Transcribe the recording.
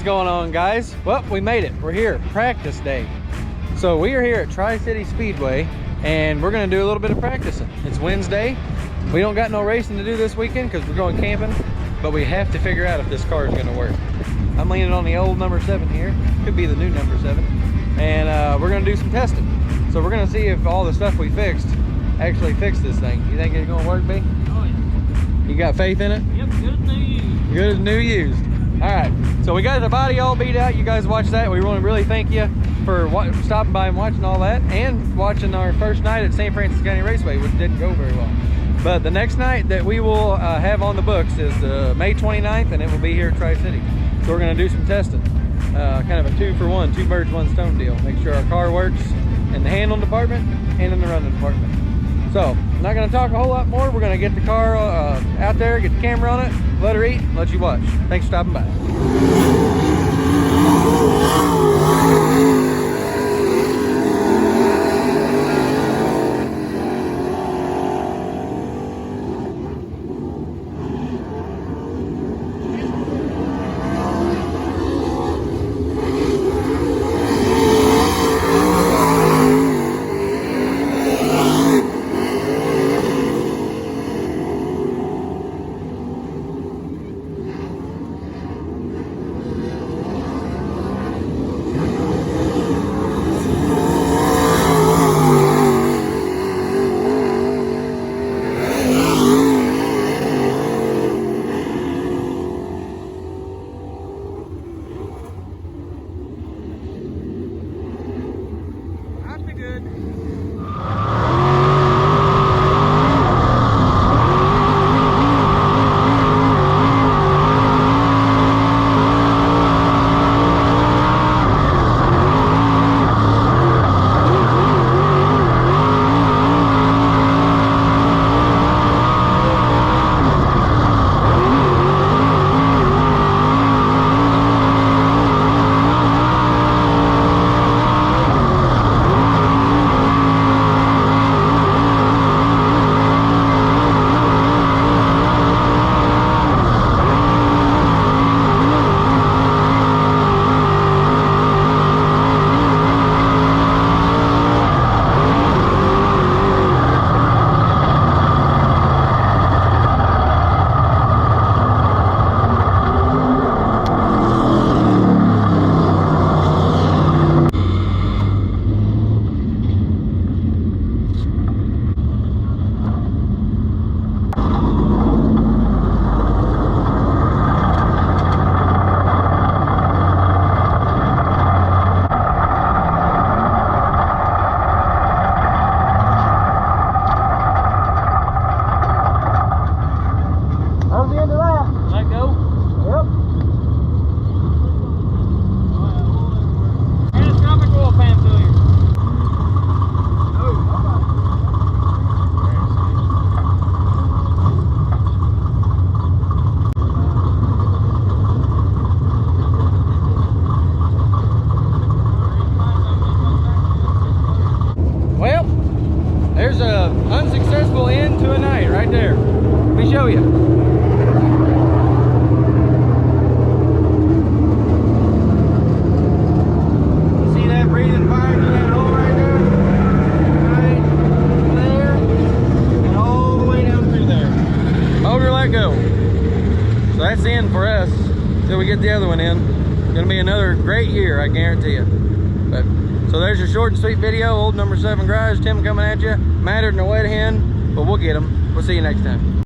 What's going on, guys? Well, we made it. We're here, practice day. So we are here at Tri-City Speedway and we're gonna do a little bit of practicing. It's Wednesday. We don't got no racing to do this weekend because we're going camping, but we have to figure out if this car is gonna work. I'm leaning on the old number 7 here. Could be the new number 7. And we're gonna do some testing. So we're gonna see if all the stuff we fixed actually fixed this thing. You think it's gonna work, B? Oh yeah. You got faith in it? Yep, good as new used. Good as new used. All right, so we got the body all beat out. You guys watched that. We want to really thank you for stopping by and watching all that, and watching our first night at St. Francis County Raceway, which didn't go very well. But the next night that we will have on the books is May 29th, and it will be here at Tri-City. So we're going to do some testing, kind of a 2-for-1, 2 birds, 1 stone deal. Make sure our car works in the handling department and in the running department. So I'm not going to talk a whole lot more. We're going to get the car out there, get the camera on it, let her eat, let you watch. Thanks for stopping by. There's a unsuccessful end to a night right there. Let me show you. You see that breathing fire in that hole right there? Right there. And all the way down through there. Motor let go. So that's the end for us till we get the other one in. It's gonna be another great year, I guarantee you. But so there's your short and sweet video. Old number 7 garage. Tim coming at you. Mattered in a wet hen, but we'll get them. We'll see you next time.